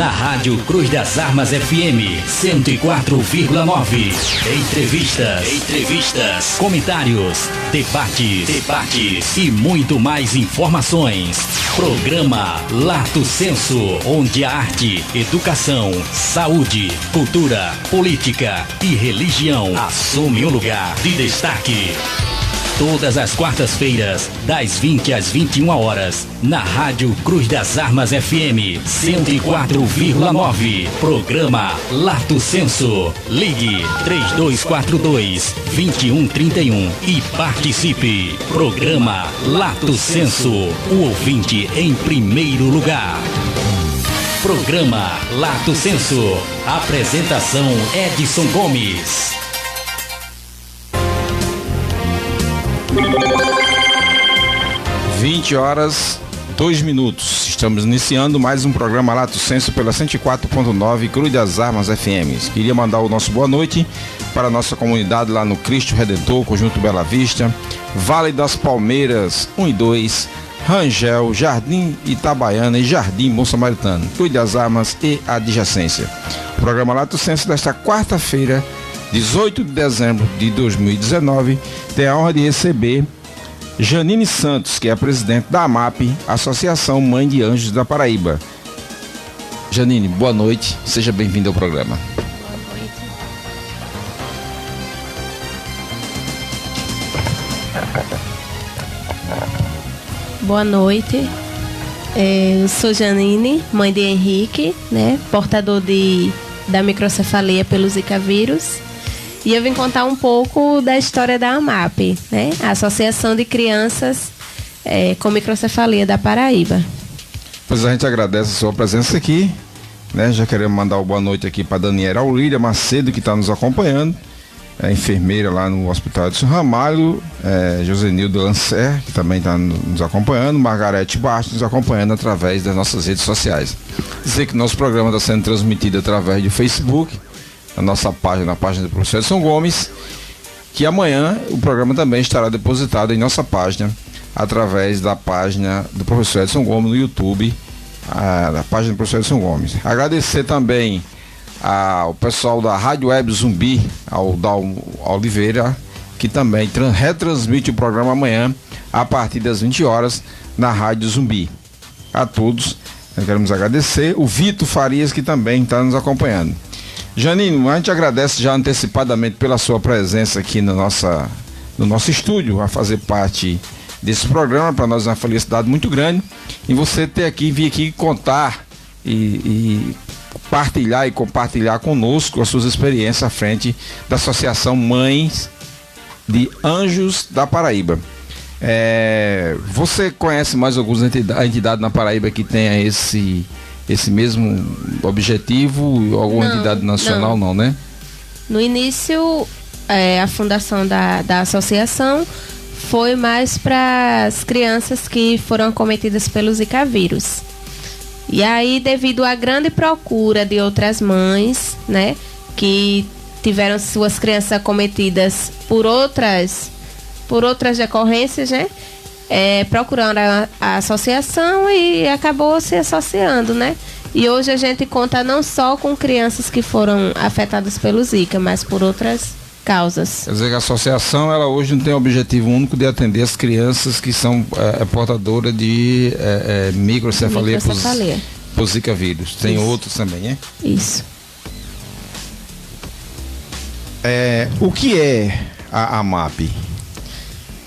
na Rádio Cruz das Armas FM 104,9. Entrevistas, comentários, debates e muito mais informações. Programa Lato Senso, onde a arte, educação, saúde, cultura, política e religião assumem um lugar de destaque. Todas as quartas-feiras, das 20 às 21 horas, na Rádio Cruz das Armas FM 104,9. Programa Lato Senso. Ligue 3242-2131 e participe. Programa Lato Senso. O ouvinte em primeiro lugar. Programa Lato Senso. Apresentação Edson Gomes. 20h02. Estamos iniciando mais um programa Lato Senso pela 104.9 Cruz das Armas FM. Queria mandar o nosso boa noite para a nossa comunidade lá no Cristo Redentor, Conjunto Bela Vista, Vale das Palmeiras 1 e 2, Rangel, Jardim Itabaiana e Jardim Bom Samaritano, Cruz das Armas e adjacência. O programa Lato Senso desta quarta-feira, 18 de dezembro de 2019, tem a honra de receber Janine Santos, que é a presidente da AMAP, Associação Mãe de Anjos da Paraíba. Janine, boa noite, seja bem-vinda ao programa. Boa noite. Eu sou Janine, mãe de Henrique, né, portador da microcefalia pelo Zika vírus. E eu vim contar um pouco da história da AMAP, né? A Associação de Crianças com Microcefalia da Paraíba. Pois a gente agradece a sua presença aqui, né? Já queremos mandar uma boa noite aqui para Daniela Aurília Macedo, que está nos acompanhando, enfermeira lá no Hospital de São Ramalho, Josenildo Lancer, que também está nos acompanhando, Margarete Bastos nos acompanhando através das nossas redes sociais. Dizer que nosso programa está sendo transmitido através do Facebook, a nossa página, a página do professor Edson Gomes, que amanhã o programa também estará depositado em nossa página, através da página do professor Edson Gomes no YouTube, a página do professor Edson Gomes. Agradecer também ao pessoal da Rádio Web Zumbi, ao Dal Oliveira, que também retransmite o programa amanhã, a partir das 20 horas, na Rádio Zumbi. A todos, nós queremos agradecer. O Vitor Farias, que também está nos acompanhando. Janine, a gente agradece já antecipadamente pela sua presença aqui no nosso estúdio, a fazer parte desse programa. Para nós é uma felicidade muito grande em você vir aqui contar e partilhar e compartilhar conosco as suas experiências à frente da Associação Mães de Anjos da Paraíba. Você conhece mais algumas entidades na Paraíba que tenha esse mesmo objetivo? Alguma entidade nacional não, né? No início, a fundação da associação foi mais para as crianças que foram acometidas pelo Zika vírus. E aí, devido à grande procura de outras mães, né, que tiveram suas crianças acometidas por outras decorrências, né, procuraram a associação e acabou se associando, né? E hoje a gente conta não só com crianças que foram afetadas pelo Zika, mas por outras causas. Quer dizer que a associação, ela hoje não tem o objetivo único de atender as crianças que são portadoras de microcefalia por Zika vírus. Tem outros também, né? Isso. O que é a AMAP?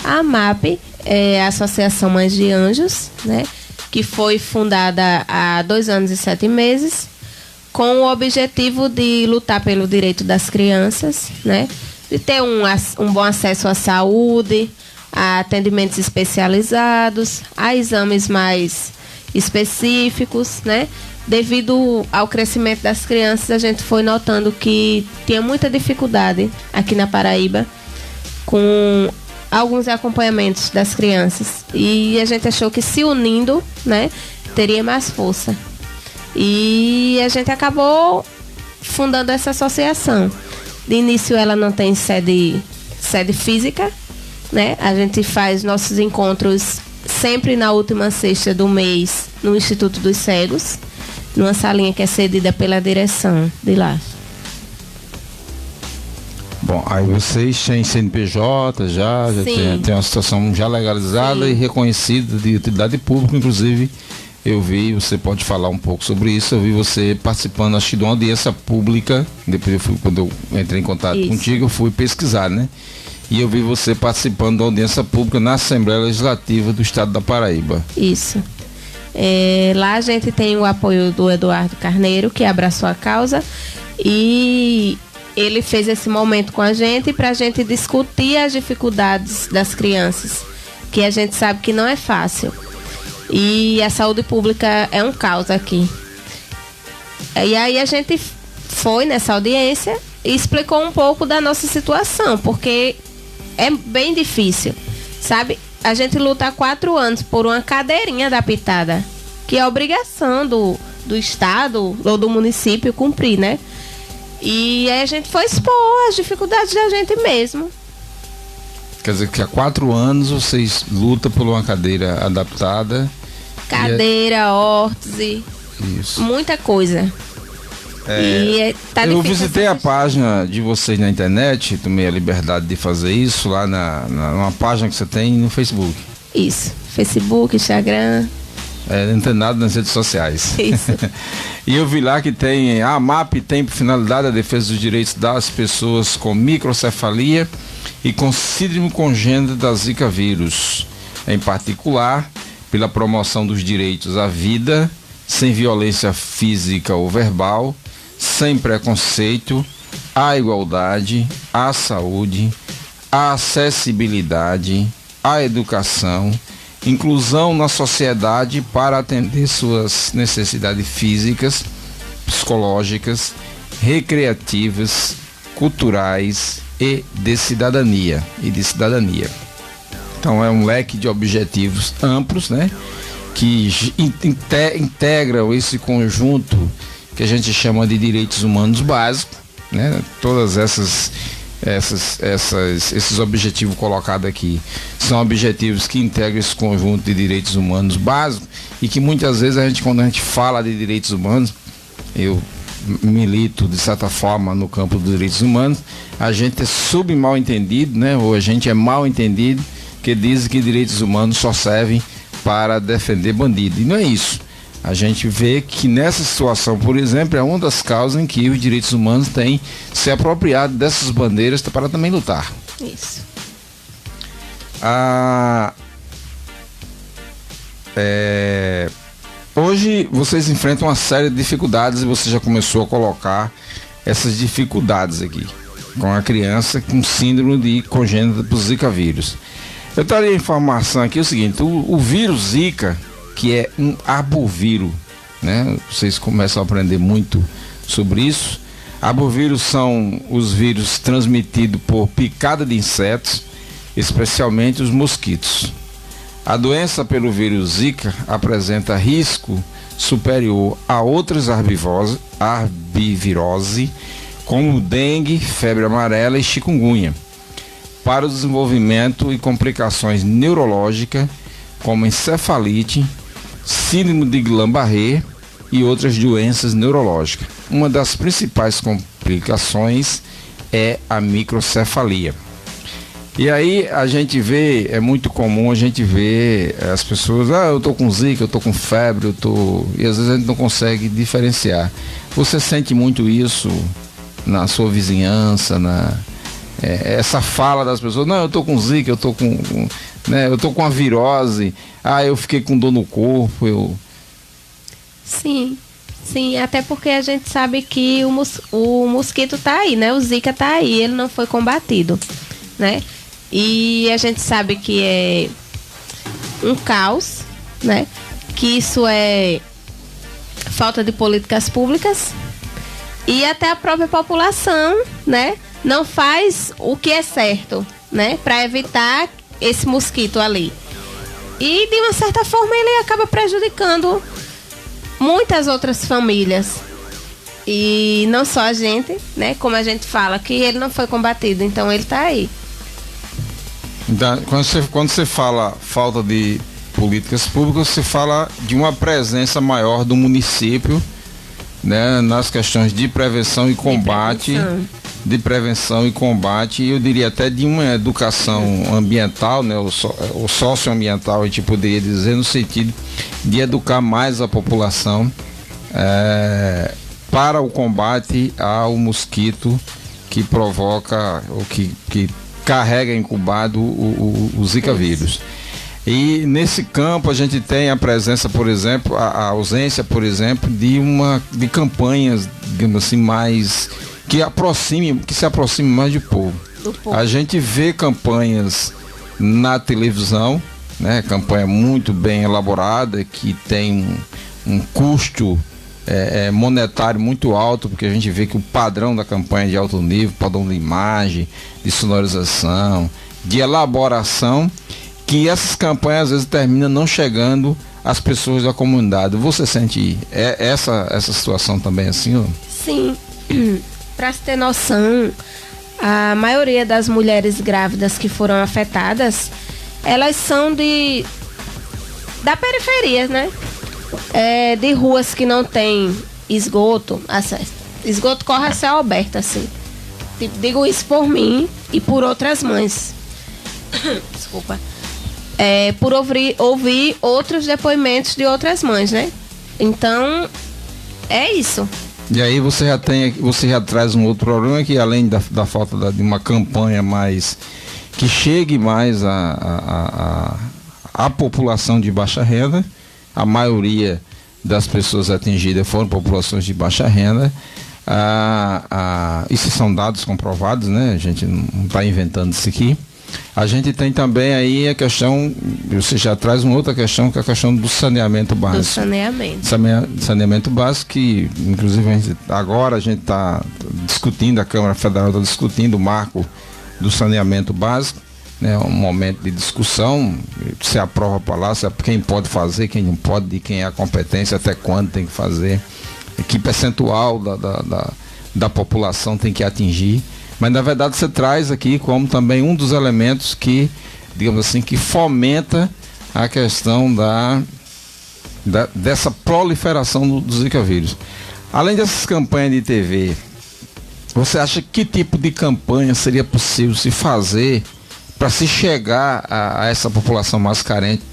A AMAP é a Associação Mães de Anjos, né? Que foi fundada há 2 anos e 7 meses, com o objetivo de lutar pelo direito das crianças, né? De ter um bom acesso à saúde, a atendimentos especializados, a exames mais específicos, né? Devido ao crescimento das crianças, a gente foi notando que tinha muita dificuldade aqui na Paraíba com alguns acompanhamentos das crianças, e a gente achou que se unindo, né, teria mais força, e a gente acabou fundando essa associação. De início ela não tem sede física, né? A gente faz nossos encontros sempre na última sexta do mês no Instituto dos Cegos, numa salinha que é cedida pela direção de lá. Bom, aí vocês têm CNPJ já tem uma situação já legalizada. Sim. E reconhecida de utilidade pública, inclusive eu vi, você pode falar um pouco sobre isso, eu vi você participando, acho que de uma audiência pública, depois quando eu entrei em contato contigo, eu fui pesquisar, né? E eu vi você participando da audiência pública na Assembleia Legislativa do Estado da Paraíba. Isso. Lá a gente tem o apoio do Eduardo Carneiro, que abraçou a causa, e ele fez esse momento com a gente para a gente discutir as dificuldades das crianças, que a gente sabe que não é fácil. E a saúde pública é um caos aqui. E aí a gente foi nessa audiência e explicou um pouco da nossa situação, porque é bem difícil, sabe? A gente luta há 4 anos por uma cadeirinha adaptada, que é obrigação do Estado ou do município cumprir, né? E aí a gente foi expor as dificuldades da gente mesmo. Quer dizer que há 4 anos vocês lutam por uma cadeira adaptada. Cadeira, órtese, muita coisa. Eu visitei a página de vocês na internet, tomei a liberdade de fazer isso lá numa página que você tem no Facebook. Isso, Facebook, Instagram. Não tem nada nas redes sociais. Isso. E eu vi lá que tem, a AMAP tem por finalidade a defesa dos direitos das pessoas com microcefalia e com síndrome congênita da Zika vírus, em particular pela promoção dos direitos à vida, sem violência física ou verbal, sem preconceito, à igualdade, à saúde, à acessibilidade, à educação, inclusão na sociedade para atender suas necessidades físicas, psicológicas, recreativas, culturais e de cidadania. Então é um leque de objetivos amplos, né, que integram esse conjunto que a gente chama de direitos humanos básicos, né? Todas esses objetivos colocados aqui são objetivos que integram esse conjunto de direitos humanos básicos e que muitas vezes quando a gente fala de direitos humanos, eu milito de certa forma no campo dos direitos humanos, a gente é mal entendido, né? Ou a gente é mal entendido, que dizem que direitos humanos só servem para defender bandido, e não é isso. A gente vê que nessa situação, por exemplo, é uma das causas em que os direitos humanos têm se apropriado dessas bandeiras para também lutar. Isso. Hoje vocês enfrentam uma série de dificuldades e você já começou a colocar essas dificuldades aqui com a criança com síndrome de congênita por Zika vírus. Eu traria a informação aqui o seguinte: o vírus Zika, que é um arbovírus, né? Vocês começam a aprender muito sobre isso. Arbovírus são os vírus transmitidos por picada de insetos, especialmente os mosquitos. A doença pelo vírus Zika apresenta risco superior a outras arbovirose, como dengue, febre amarela e chikungunya, para o desenvolvimento e complicações neurológicas, como encefalite, síndrome de Guillain-Barré e outras doenças neurológicas. Uma das principais complicações é a microcefalia. E aí a gente vê, é muito comum a gente ver as pessoas, eu tô com Zika, eu tô com febre, e às vezes a gente não consegue diferenciar. Você sente muito isso na sua vizinhança, essa fala das pessoas, eu tô com Zika, eu tô com a virose, eu fiquei com dor no corpo, Sim, até porque a gente sabe que o mosquito tá aí, né? O Zika tá aí, ele não foi combatido, né? E a gente sabe que é um caos, né? Que isso é falta de políticas públicas e até a própria população, né? Não faz o que é certo, né? Para evitar esse mosquito ali. E de uma certa forma ele acaba prejudicando muitas outras famílias. E não só a gente, né? Como a gente fala, que ele não foi combatido, então ele tá aí. Então, quando você fala falta de políticas públicas, você fala de uma presença maior do município né, nas questões de prevenção e combate, e eu diria até de uma educação ambiental, né, o socioambiental, a gente poderia dizer, no sentido de educar mais a população para o combate ao mosquito que provoca, ou que carrega incubado o Zika vírus. E nesse campo a gente tem a presença, por exemplo, a ausência, por exemplo, de campanhas, digamos assim, mais que se aproxime mais do povo. A gente vê campanhas na televisão, né, campanha muito bem elaborada, que tem um custo monetário muito alto, porque a gente vê que o padrão da campanha é de alto nível, padrão de imagem, de sonorização, de elaboração, que essas campanhas às vezes terminam não chegando às pessoas da comunidade. Você sente essa situação também assim? Ou? Sim. Para se ter noção, a maioria das mulheres grávidas que foram afetadas, elas são da periferia, né? De ruas que não tem esgoto, esgoto corre a céu aberto, assim. Digo isso por mim e por outras mães. Desculpa. Por ouvir outros depoimentos de outras mães, né? Então, é isso. E aí você já traz um outro problema, que além da falta de uma campanha mais que chegue mais a população de baixa renda, a maioria das pessoas atingidas foram populações de baixa renda. Isso são dados comprovados, né? A gente não está inventando isso aqui. A gente tem também aí a questão, você já traz uma outra questão, que é a questão do saneamento básico. Saneamento básico, que inclusive agora a gente está discutindo, a Câmara Federal está discutindo o marco do saneamento básico, né? Um momento de discussão, se aprova para lá, se quem pode fazer, quem não pode, de quem é a competência, até quando tem que fazer, que percentual da população tem que atingir. Mas na verdade você traz aqui como também um dos elementos que, digamos assim, que fomenta a questão dessa proliferação do Zika vírus. Além dessas campanhas de TV, você acha que tipo de campanha seria possível se fazer para se chegar a essa população mais carente,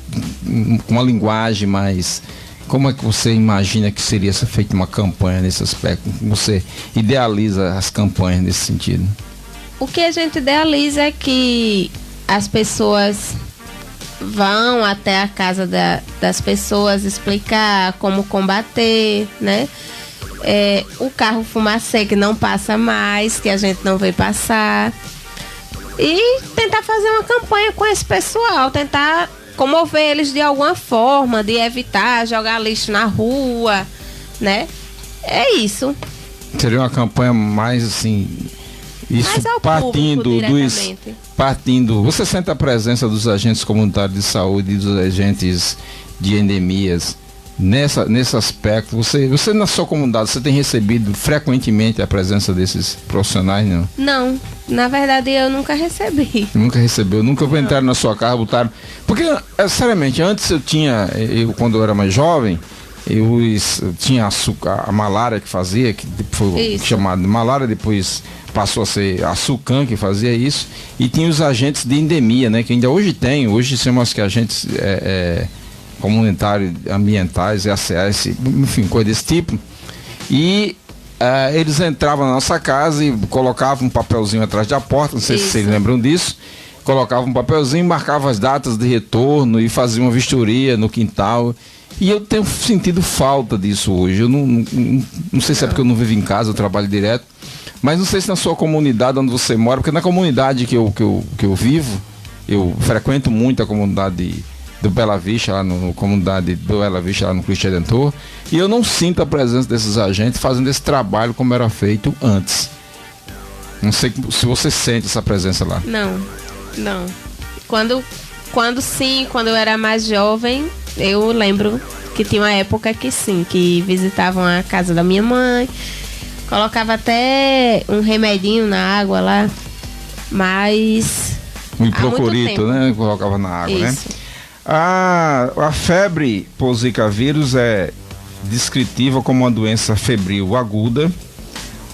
com uma linguagem mais... Como é que você imagina que seria ser feita uma campanha nesse aspecto? Você idealiza as campanhas nesse sentido? O que a gente idealiza é que as pessoas vão até a casa das pessoas explicar como combater, né? O carro fumacê que não passa mais, que a gente não vê passar. E tentar fazer uma campanha com esse pessoal, tentar comover eles de alguma forma, de evitar jogar lixo na rua, né? É isso. Seria uma campanha mais assim, isso partindo. Você sente a presença dos agentes comunitários de saúde e dos agentes de endemias nesse aspecto? Você na sua comunidade, você tem recebido frequentemente a presença desses profissionais, não? Não, na verdade eu nunca recebi. Nunca recebeu, nunca entraram na sua casa, botaram... Porque, seriamente, antes quando eu era mais jovem, eu tinha a malária que fazia, que foi chamado de malária, depois passou a ser a Sucan que fazia isso, e tinha os agentes de endemia, né, que ainda hoje chamam-se que agentes comunitários, ambientais, EACS, enfim, coisa desse tipo. E eles entravam na nossa casa e colocavam um papelzinho atrás da porta, não sei se vocês lembram disso, colocavam um papelzinho, marcavam as datas de retorno e faziam uma vistoria no quintal. E eu tenho sentido falta disso hoje. Eu não sei se é porque eu não vivo em casa, eu trabalho direto, mas não sei se na sua comunidade onde você mora, porque na comunidade que eu vivo, eu frequento muito a comunidade do Bela Vista, lá no comunidade do Bela Vista, lá no Cristo Redentor, e eu não sinto a presença desses agentes fazendo esse trabalho como era feito antes. Não sei se você sente essa presença lá. Não. Quando eu era mais jovem, eu lembro que tinha uma época que sim, que visitavam a casa da minha mãe, colocava até um remedinho na água lá, mas... Um hipoclorito, né? Colocava na água, isso, né? A febre por Zika vírus é descritiva como uma doença febril aguda,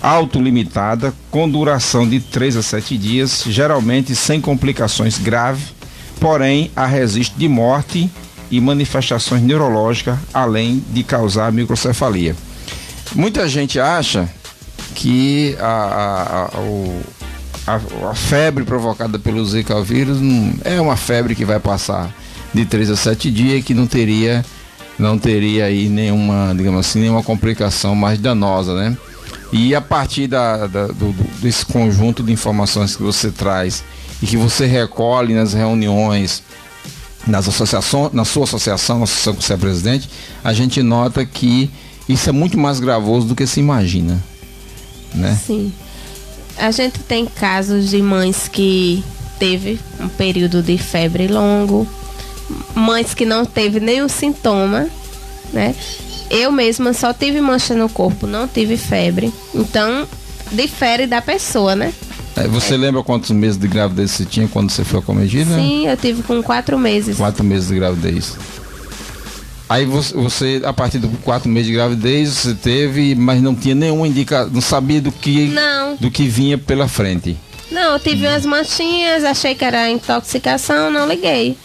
autolimitada, com duração de 3 a 7 dias, geralmente sem complicações graves, porém há registro de morte e manifestações neurológicas, além de causar microcefalia. Muita gente acha que a febre provocada pelo Zika vírus é uma febre que vai passar de 3 a 7 dias, que não teria aí nenhuma, digamos assim, nenhuma complicação mais danosa, né? E a partir desse conjunto de informações que você traz e que você recolhe nas reuniões, na sua associação que você é presidente, a gente nota que isso é muito mais gravoso do que se imagina, né? Sim. A gente tem casos de mães que teve um período de febre longo, mães que não teve nenhum sintoma, né? Eu mesma só tive mancha no corpo, não tive febre. Então, difere da pessoa, né? Você lembra quantos meses de gravidez você tinha quando você foi acometida? Sim, eu tive com 4 meses. 4 meses de gravidez. Aí você, a partir dos 4 meses de gravidez, você teve, mas não tinha nenhuma indicação, não sabia do que vinha pela frente. Não, eu tive umas manchinhas, achei que era intoxicação, não liguei.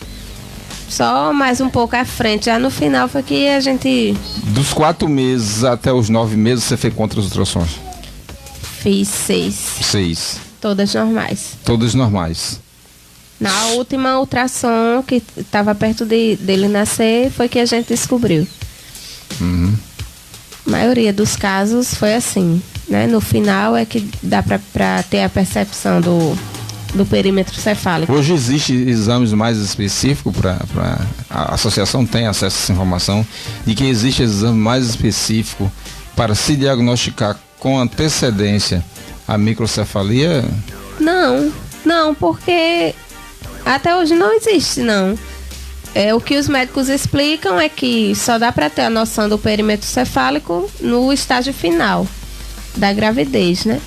Só mais um pouco à frente, já no final foi que a gente... Dos 4 meses até os 9 meses, você fez quantas ultrassons? Fiz 6. 6. Todas normais. Todas normais. Na última ultrassom, que estava perto dele nascer, foi que a gente descobriu. Uhum. A maioria dos casos foi assim, né? No final é que dá para ter a percepção do perímetro cefálico. Hoje existem exames mais específicos a associação tem acesso a essa informação de que existe exame mais específico para se diagnosticar com antecedência a microcefalia? Não, porque até hoje não existe, não. O que os médicos explicam é que só dá para ter a noção do perímetro cefálico no estágio final da gravidez, né?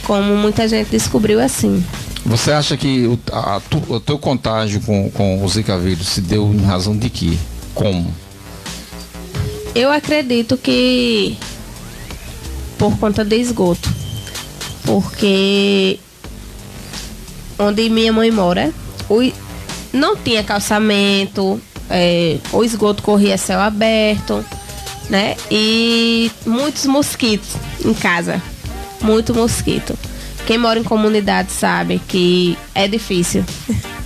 Como muita gente descobriu assim. Você acha que o teu contágio com o Zika vírus se deu em razão de quê? Como? Eu acredito que por conta de esgoto. Porque onde minha mãe mora, não tinha calçamento, o esgoto corria a céu aberto, né? E muitos mosquitos em casa. Muito mosquito. Quem mora em comunidade sabe que é difícil.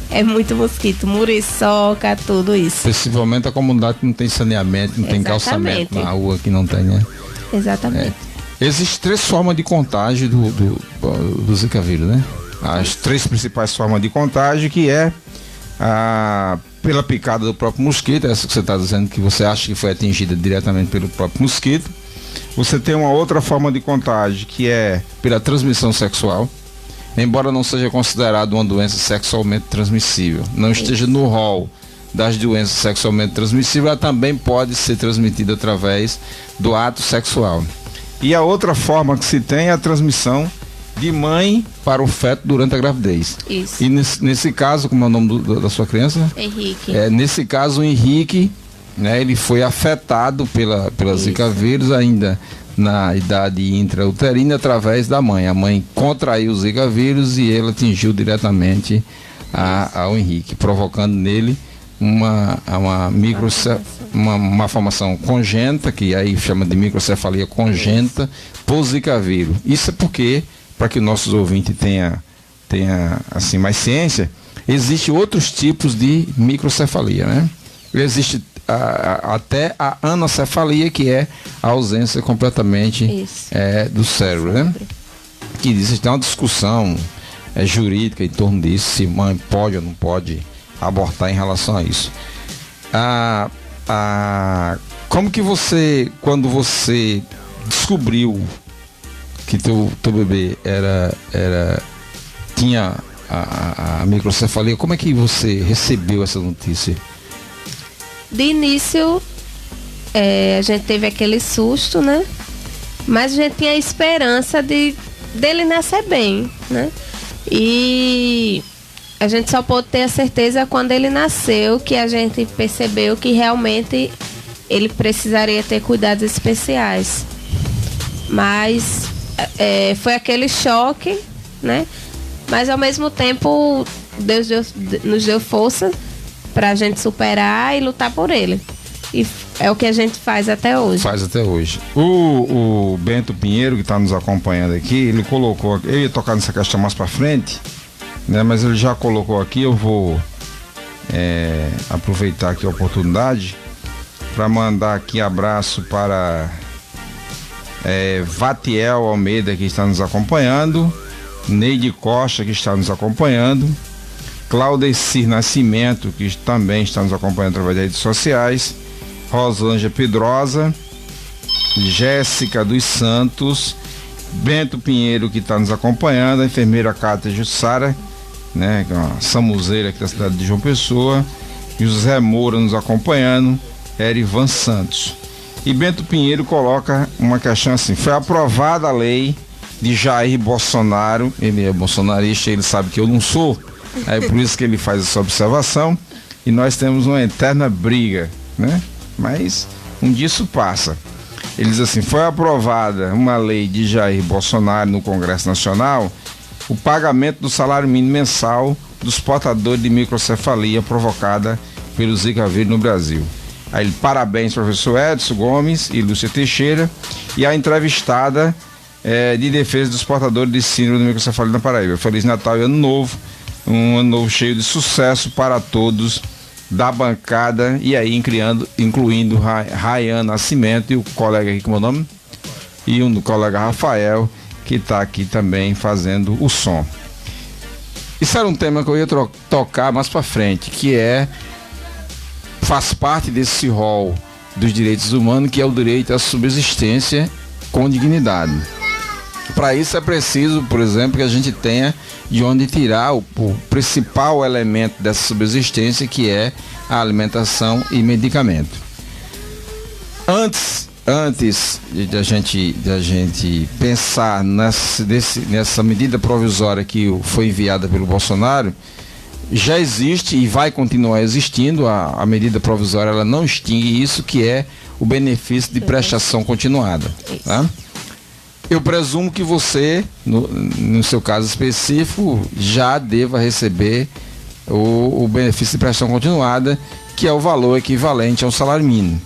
É muito mosquito, muriçoca, tudo isso. Principalmente a comunidade que não tem saneamento, não tem calçamento na rua, que não tem, né? Exatamente. Existem 3 formas de contágio do Zika vírus, né? As 3 principais formas de contágio, que é pela picada do próprio mosquito, essa que você está dizendo que você acha que foi atingida diretamente pelo próprio mosquito. Você tem uma outra forma de contágio, que é pela transmissão sexual, embora não seja considerado uma doença sexualmente transmissível, não esteja no rol das doenças sexualmente transmissíveis, ela também pode ser transmitida através do ato sexual. E a outra forma que se tem é a transmissão de mãe para o feto durante a gravidez. Isso. E nesse caso, como é o nome da sua criança? Henrique. Nesse caso, o Henrique, né, ele foi afetado pela Zika vírus ainda na idade intrauterina através da mãe. A mãe contraiu o Zika vírus e ele atingiu diretamente ao Henrique, provocando nele uma formação congênita, que aí chama de microcefalia congênita por Zika vírus. Isso é porque, para que nossos ouvintes tenha assim mais ciência, existem outros tipos de microcefalia, né? Existe até a anencefalia, que é a ausência completamente do cérebro, né? Que existe uma discussão jurídica em torno disso, se mãe pode ou não pode abortar em relação a isso. Como que você, quando você descobriu que teu bebê tinha a microcefalia, como é que você recebeu essa notícia? De início, a gente teve aquele susto, né? Mas a gente tinha a esperança dele nascer bem, né? E a gente só pôde ter a certeza quando ele nasceu, que a gente percebeu que realmente ele precisaria ter cuidados especiais. Mas foi aquele choque, né? Mas ao mesmo tempo Deus nos deu força para a gente superar e lutar por ele. E é o que a gente faz até hoje. Faz até hoje. O Bento Pinheiro, que está nos acompanhando aqui, ele colocou, eu ia tocar nessa questão mais para frente, né? Mas ele já colocou aqui, eu vou aproveitar aqui a oportunidade para mandar aqui abraço para Vatiel Almeida, que está nos acompanhando, Neide Costa, que está nos acompanhando, Claudecir Nascimento, que também está nos acompanhando através das redes sociais, Rosângela Pedrosa, Jéssica dos Santos, Bento Pinheiro, que está nos acompanhando, a enfermeira Cátia Jussara, né, uma samuzeira aqui da cidade de João Pessoa, José Moura nos acompanhando, Erivan Santos. E Bento Pinheiro coloca uma questão assim: foi aprovada a lei de Jair Bolsonaro, ele é bolsonarista, ele sabe que eu não sou, é por isso que ele faz essa observação, e nós temos uma eterna briga, né? Mas um dia isso passa. Ele diz assim: foi aprovada uma lei de Jair Bolsonaro no Congresso Nacional, o pagamento do salário mínimo mensal dos portadores de microcefalia provocada pelo Zika vírus no Brasil. Aí ele, parabéns, professor Edson Gomes e Lúcia Teixeira, e a entrevistada de defesa dos portadores de síndrome de microcefalia na Paraíba. Feliz Natal e Ano Novo, um ano novo cheio de sucesso para todos da bancada, e aí incluindo Rayan Nascimento e o colega aqui, como é o nome? E o colega Rafael, que está aqui também fazendo o som. Isso era um tema que eu ia tocar mais para frente, que faz parte desse rol dos direitos humanos, que é o direito à subsistência com dignidade. Para isso é preciso, por exemplo, que a gente tenha de onde tirar o principal elemento dessa subsistência, que é a alimentação e medicamento. Antes de a gente pensar nessa medida provisória que foi enviada pelo Bolsonaro, já existe e vai continuar existindo, a medida provisória, ela não extingue isso, que é o benefício de prestação continuada. Tá? Eu presumo que você, no seu caso específico, já deva receber o benefício de prestação continuada, que é o valor equivalente ao salário mínimo.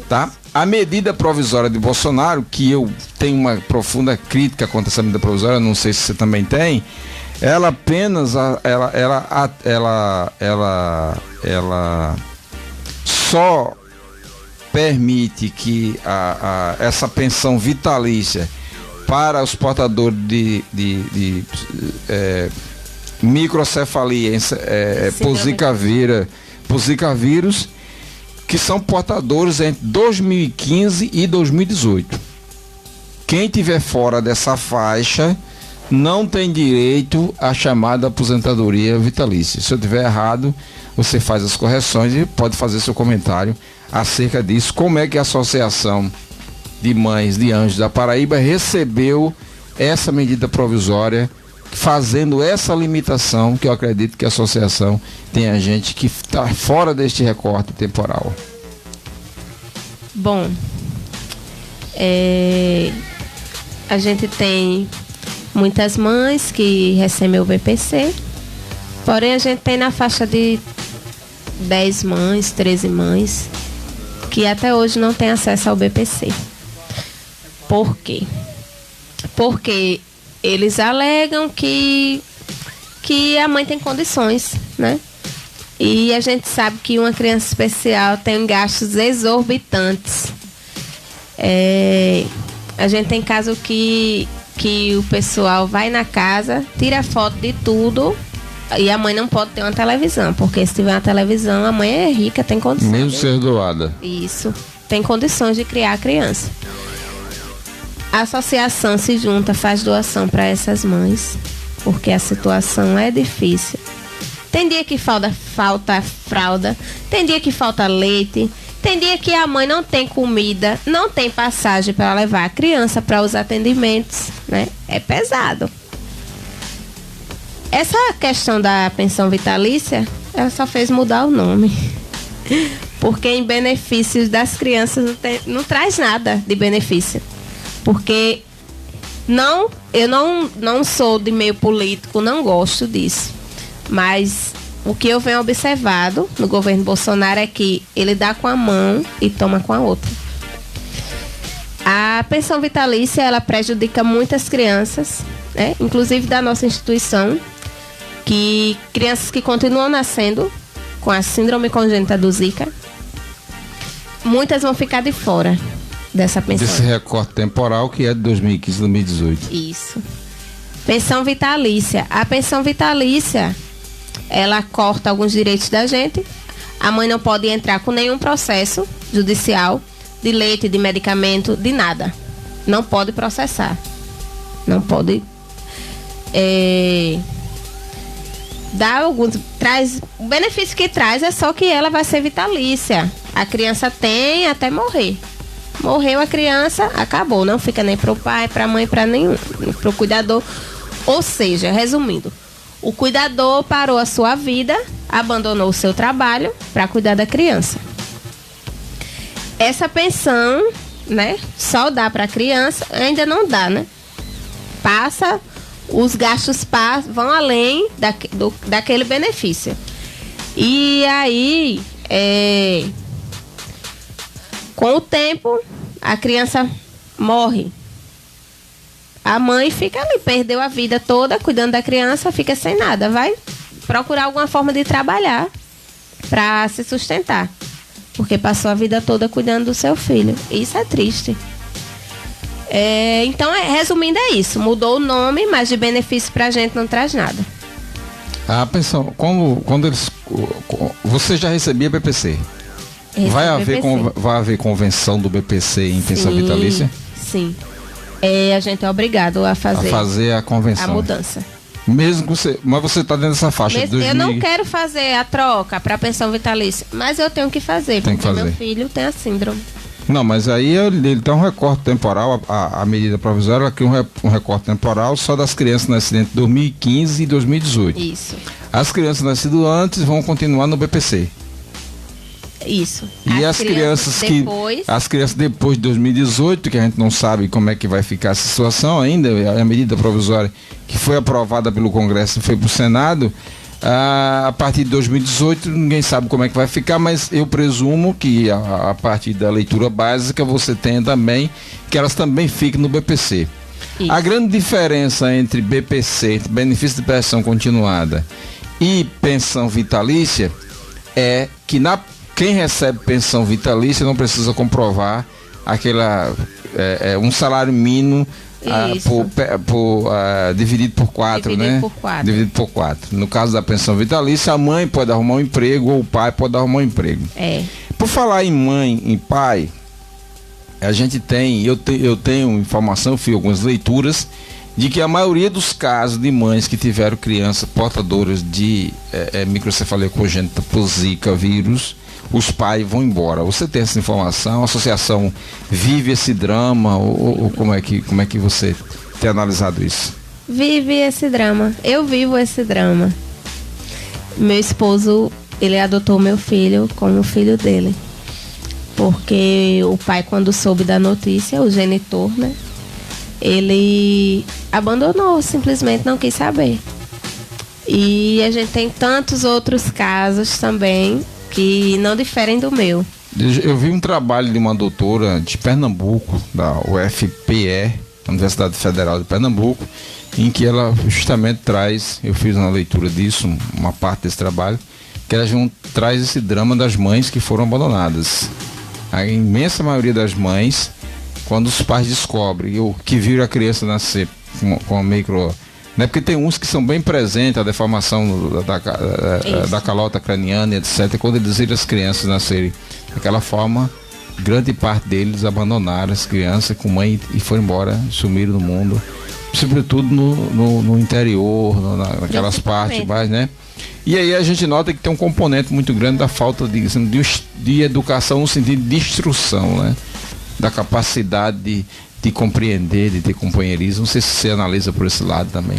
Tá? A medida provisória de Bolsonaro, que eu tenho uma profunda crítica contra essa medida provisória, não sei se você também tem, ela apenas ela só permite que essa pensão vitalícia para os portadores de microcefalia por Zika vírus, que são portadores entre 2015 e 2018. Quem tiver fora dessa faixa não tem direito à chamada aposentadoria vitalícia. Se eu tiver errado, você faz as correções e pode fazer seu comentário acerca disso. Como é que a Associação de Mães de Anjos da Paraíba recebeu essa medida provisória, fazendo essa limitação, que eu acredito que a associação tem gente que está fora deste recorte temporal? Bom, a gente tem muitas mães que recebem o BPC, porém a gente tem na faixa de 10 mães, 13 mães, que até hoje não tem acesso ao BPC. Por quê? Porque eles alegam que a mãe tem condições, né? E a gente sabe que uma criança especial tem gastos exorbitantes. A gente tem caso que o pessoal vai na casa, tira foto de tudo, e a mãe não pode ter uma televisão, porque se tiver uma televisão, a mãe é rica, tem condições. Mesmo ser doada. Isso, tem condições de criar a criança. A associação se junta, faz doação para essas mães, porque a situação é difícil. Tem dia que falta fralda, tem dia que falta leite, tem dia que a mãe não tem comida, não tem passagem para levar a criança para os atendimentos, né? É pesado. Essa questão da pensão vitalícia, ela só fez mudar o nome. porque em benefícios das crianças não traz nada de benefício. Porque eu não sou de meio político, não gosto disso. Mas o que eu venho observado no governo Bolsonaro é que ele dá com a mão e toma com a outra. A pensão vitalícia, ela prejudica muitas crianças, né? Inclusive da nossa instituição, que crianças que continuam nascendo com a síndrome congênita do Zika, muitas vão ficar de fora dessa pensão. Desse recorte temporal que é de 2015 a 2018. Isso. Pensão vitalícia. A pensão vitalícia, ela corta alguns direitos da gente. A mãe não pode entrar com nenhum processo judicial de leite, de medicamento, de nada. Não pode processar. Não pode dar alguns. O benefício que traz é só que ela vai ser vitalícia. A criança tem até morrer. Morreu a criança, acabou. Não fica nem pro pai, pra mãe, pra nenhum, pro cuidador. Ou seja, resumindo, o cuidador parou a sua vida, abandonou o seu trabalho para cuidar da criança. Essa pensão, né, só dá para a criança, ainda não dá, né? Passa, os gastos vão além daquele benefício. E aí, com o tempo, a criança morre. A mãe fica ali, perdeu a vida toda cuidando da criança, fica sem nada. Vai procurar alguma forma de trabalhar para se sustentar. Porque passou a vida toda cuidando do seu filho. Isso é triste. Então, resumindo, é isso. Mudou o nome, mas de benefício pra gente não traz nada. A pensão, quando eles... Você já recebia BPC? Vai haver convenção do BPC em pensão vitalícia? Sim. A gente é obrigado a fazer a convenção. A mudança. Mesmo que mas você está dentro dessa faixa. Eu não quero fazer a troca para pensão vitalícia, mas eu tenho que fazer, porque meu filho tem a síndrome. Não, mas aí ele tem um recorte temporal, a medida provisória ela cria um recorte temporal só das crianças nascidas entre 2015 e 2018. Isso. As crianças nascidas antes vão continuar no BPC. Isso. E as crianças depois de 2018, que a gente não sabe como é que vai ficar a situação ainda, a medida provisória que foi aprovada pelo Congresso e foi para o Senado, a partir de 2018 ninguém sabe como é que vai ficar, mas eu presumo que a partir da leitura básica você tenha também, que elas também fiquem no BPC. Isso. A grande diferença entre BPC, entre benefício de prestação continuada, e pensão vitalícia é que quem recebe pensão vitalícia não precisa comprovar um salário mínimo dividido por 4, né? Dividido por 4. No caso da pensão vitalícia, a mãe pode arrumar um emprego ou o pai pode arrumar um emprego. Por falar em mãe, em pai, a gente eu tenho informação, eu fiz algumas leituras de que a maioria dos casos de mães que tiveram crianças portadoras de microcefalia congênita por Zika vírus, os pais vão embora. Você tem essa informação? A associação vive esse drama? Ou como é que você tem analisado isso? Vive esse drama. Eu vivo esse drama. Meu esposo, ele adotou meu filho como filho dele. Porque o pai, quando soube da notícia, o genitor, né? Ele abandonou, simplesmente não quis saber. E a gente tem tantos outros casos também que não diferem do meu. Eu vi um trabalho de uma doutora de Pernambuco, da UFPE, Universidade Federal de Pernambuco, em que ela justamente traz, eu fiz uma leitura disso, uma parte desse trabalho, que ela traz esse drama das mães que foram abandonadas. A imensa maioria das mães, quando os pais descobrem que viram a criança nascer com a micro... Né? Porque tem uns que são bem presentes, a deformação da calota craniana, etc. Quando eles viram as crianças nascerem daquela forma, grande parte deles abandonaram as crianças com mãe e foram embora, sumiram no mundo. Sobretudo no interior, naquelas partes mais, né? E aí a gente nota que tem um componente muito grande da falta de educação no sentido de instrução, né? Da capacidade de compreender, de ter companheirismo. Não sei se você analisa por esse lado também.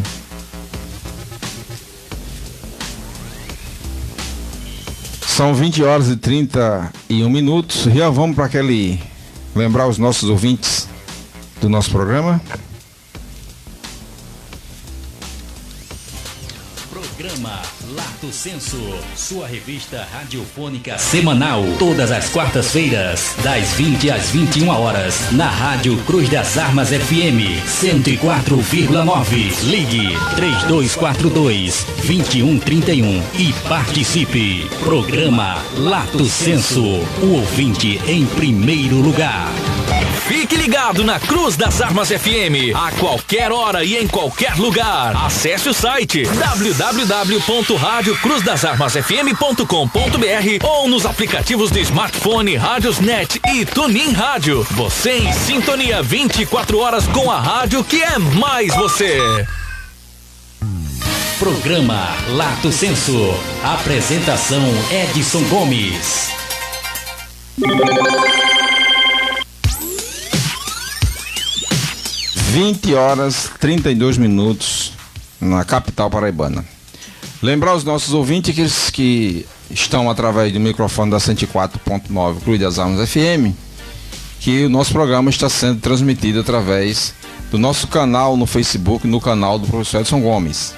São 20 horas e 31 minutos. Já vamos para aquele... lembrar os nossos ouvintes do nosso programa. Programa Lato Senso, sua revista radiofônica semanal, todas as quartas-feiras, das 20 às 21 horas, na Rádio Cruz das Armas FM 104,9. Ligue 3242-2131 e participe. Programa Lato Senso, o ouvinte em primeiro lugar. Fique ligado na Cruz das Armas FM, a qualquer hora e em qualquer lugar. Acesse o site www.radiocruzdasarmasfm.com.br ou nos aplicativos de smartphone, Rádiosnet e TuneIn Rádio. Você em sintonia 24 horas com a rádio que é mais você. Programa Lato Senso. Apresentação Edson Gomes. 20 horas 32 minutos na capital paraibana. Lembrar os nossos ouvintes que estão através do microfone da 104.9 Cruz das Armas FM, que o nosso programa está sendo transmitido através do nosso canal no Facebook, no canal do professor Edson Gomes,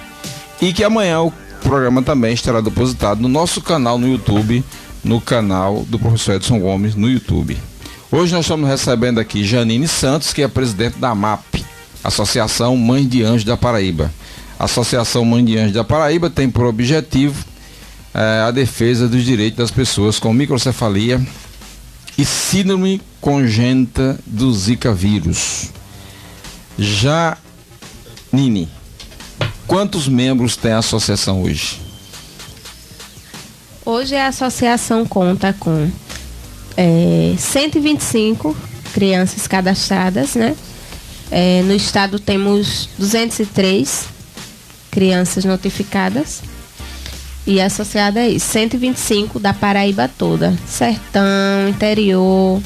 e que amanhã o programa também estará depositado no nosso canal no YouTube, no canal do professor Edson Gomes no YouTube. Hoje nós estamos recebendo aqui Janine Santos, que é presidente da AMAP, Associação Mães de Anjos da Paraíba. A Associação Mães de Anjos da Paraíba tem por objetivo a defesa dos direitos das pessoas com microcefalia e síndrome congênita do Zika vírus. Janine, quantos membros tem a associação hoje? Hoje a associação conta com 125 crianças cadastradas, né? No estado temos 203 crianças notificadas e associada a isso, 125 da Paraíba toda, sertão, interior.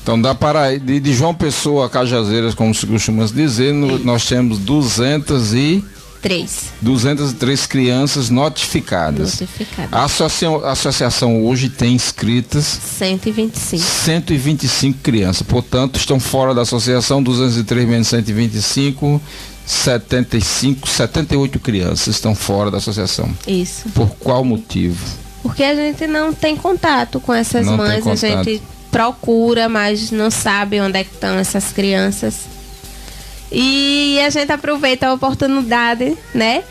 Então da Paraíba, de João Pessoa a Cajazeiras, como se costuma dizer, nós temos 203 crianças notificadas. A associação hoje tem inscritas 125 crianças. Portanto, estão fora da associação 203 menos 125, 78 crianças estão fora da associação. Isso. Por qual motivo? Porque a gente não tem contato com essas mães, a gente procura, mas não sabe onde é que estão essas crianças. E a gente aproveita a oportunidade, né?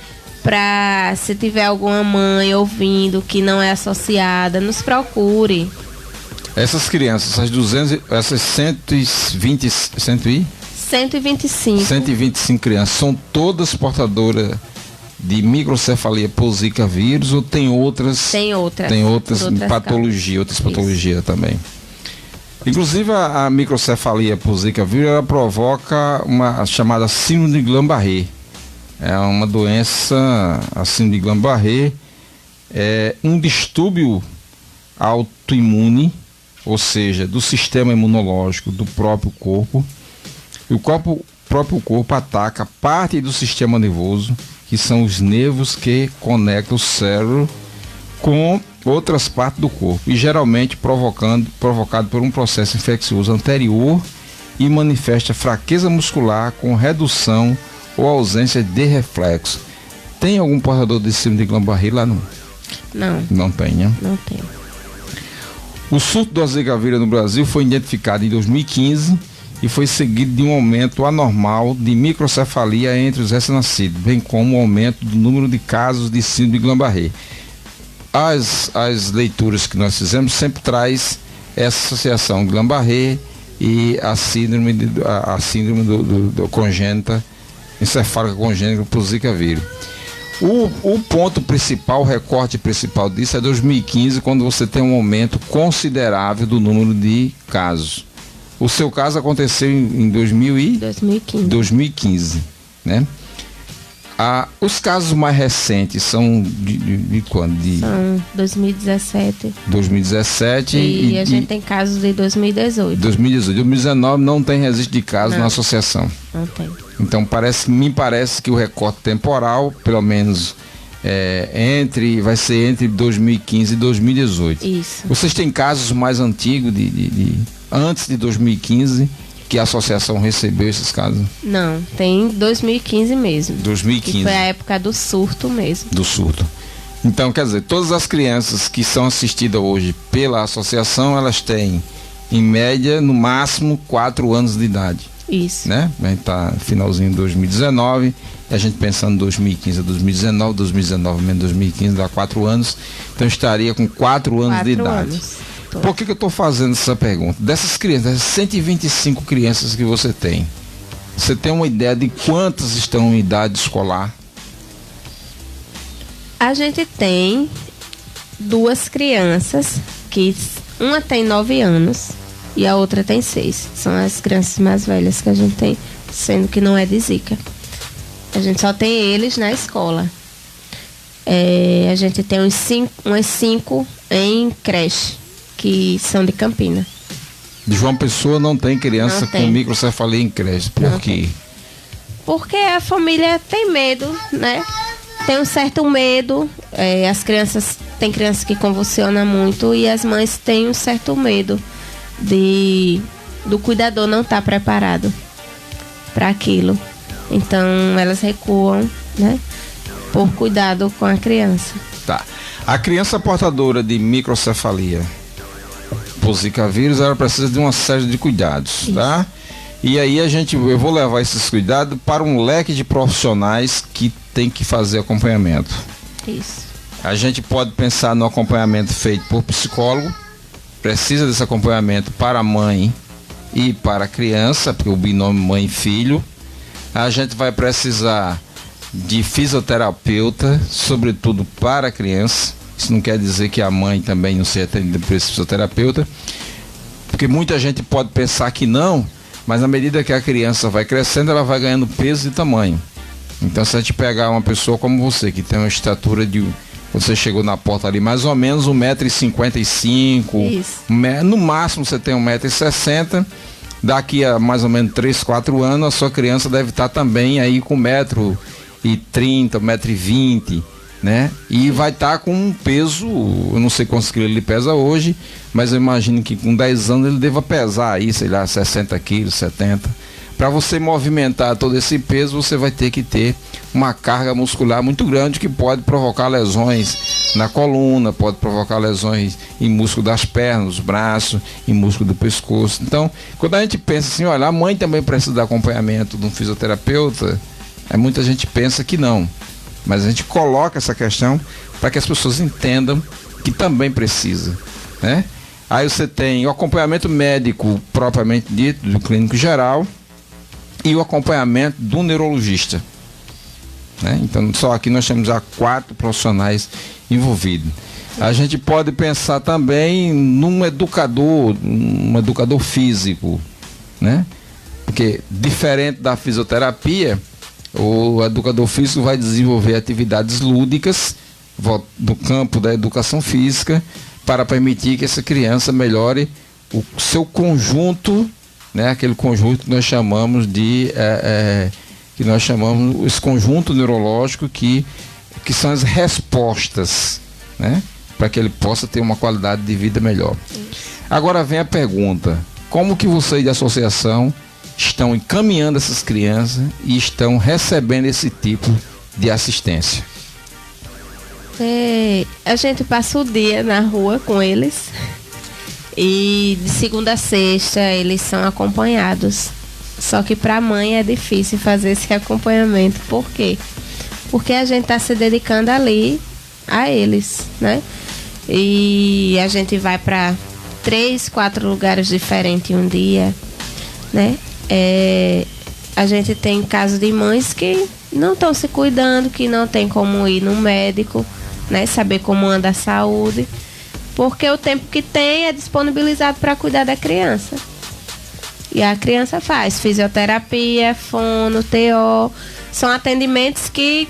Pra, se tiver alguma mãe ouvindo que não é associada, nos procure. Essas crianças, essas 125 crianças, são todas portadoras de microcefalia por Zika vírus ou tem outras? Tem outras patologias, outras patologias também. Inclusive a microcefalia por Zika vírus, ela provoca uma chamada síndrome de Guillain-Barré. É uma doença, a síndrome de Guillain-Barré é um distúrbio autoimune, ou seja, do sistema imunológico do próprio corpo. E o próprio corpo ataca parte do sistema nervoso, que são os nervos que conectam o cérebro com outras partes do corpo, e geralmente provocado por um processo infeccioso anterior, e manifesta fraqueza muscular com redução ou ausência de reflexo. Tem algum portador de síndrome de Guillain-Barré lá? Não tem, né? Não tem. O surto do Zika vírus no Brasil foi identificado em 2015 e foi seguido de um aumento anormal de microcefalia entre os recém-nascidos, bem como o aumento do número de casos de síndrome de Guillain-Barré. As leituras que nós fizemos sempre traz essa associação Guillain-Barré e a síndrome do congênita, encefálica congênita por Zika vírus. O ponto principal, o recorte principal disso é 2015, quando você tem um aumento considerável do número de casos. O seu caso aconteceu em 2015, né? Os casos mais recentes são de quando? São 2017. 2017 e a gente tem casos de 2018. 2019 não tem registro de casos na associação. Não tem. Então me parece que o recorte temporal, pelo menos vai ser entre 2015 e 2018. Isso. Vocês têm casos mais antigos antes de 2015 que a associação recebeu esses casos? Não, tem 2015 mesmo. 2015. Que foi a época do surto mesmo. Do surto. Então, quer dizer, todas as crianças que são assistidas hoje pela associação, elas têm, em média, no máximo 4 anos de idade. Isso. Né? A gente tá finalzinho de 2019, e a gente pensando em 2015 a 2019, 2019 menos 2015, dá 4 anos. Então estaria com 4 anos de idade. Por que eu estou fazendo essa pergunta? Dessas crianças, dessas 125 crianças que você tem uma ideia de quantas estão em idade escolar? A gente tem 2 crianças, que uma tem 9 anos e a outra tem 6. São as crianças mais velhas que a gente tem, sendo que não é de Zika. A gente só tem eles na escola. A gente tem umas 5 em creche, que são de Campina. De João Pessoa não tem criança com microcefalia em creche. Por quê? Porque a família tem medo, né? Tem um certo medo. Tem crianças que convulsionam muito e as mães têm um certo medo do cuidador não estar preparado para aquilo. Então elas recuam, né? Por cuidado com a criança. Tá. A criança portadora de microcefalia por Zika vírus, ela precisa de uma série de cuidados, isso, tá? E aí eu vou levar esses cuidados para um leque de profissionais que tem que fazer acompanhamento. Isso. A gente pode pensar no acompanhamento feito por psicólogo, precisa desse acompanhamento para a mãe e para a criança, porque o binômio mãe e filho. A gente vai precisar de fisioterapeuta, sobretudo para a criança. Isso não quer dizer que a mãe também não seja atendida por esse fisioterapeuta, porque muita gente pode pensar que não, mas na medida que a criança vai crescendo, ela vai ganhando peso e tamanho. Então, se a gente pegar uma pessoa como você, que tem uma estatura você chegou na porta ali mais ou menos 1,55 m, no máximo você tem 1,60 m, daqui a mais ou menos 3, 4 anos, a sua criança deve estar também aí com 1,30 m, 1,20 m, né? E vai estar com um peso, eu não sei quantos quilos ele pesa hoje, mas eu imagino que com 10 anos ele deva pesar aí, sei lá, 60 quilos, 70. Para você movimentar todo esse peso, você vai ter que ter uma carga muscular muito grande, que pode provocar lesões na coluna, pode provocar lesões em músculo das pernas, dos braços, em músculo do pescoço. Então, quando a gente pensa assim, olha, a mãe também precisa de acompanhamento de um fisioterapeuta, muita gente pensa que não. Mas a gente coloca essa questão para que as pessoas entendam que também precisa, né? Aí você tem o acompanhamento médico propriamente dito, do clínico geral, e o acompanhamento do neurologista, né? Então, só aqui nós temos já 4 profissionais envolvidos. A gente pode pensar também num educador físico, né? Porque, diferente da fisioterapia, o educador físico vai desenvolver atividades lúdicas no campo da educação física para permitir que essa criança melhore o seu conjunto, né? Aquele conjunto que nós chamamos esse conjunto neurológico que são as respostas, né? Para que ele possa ter uma qualidade de vida melhor. Agora vem a pergunta: como que vocês de associação estão encaminhando essas crianças e estão recebendo esse tipo de assistência? A gente passa o dia na rua com eles e de segunda a sexta eles são acompanhados. Só que para a mãe é difícil fazer esse acompanhamento. Por quê? Porque a gente está se dedicando ali a eles, né? E a gente vai para 3, 4 lugares diferentes um dia, né? A gente tem casos de mães que não estão se cuidando, que não tem como ir no médico, né? Saber como anda a saúde, porque o tempo que tem é disponibilizado para cuidar da criança. E a criança faz fisioterapia, fono, TO, são atendimentos que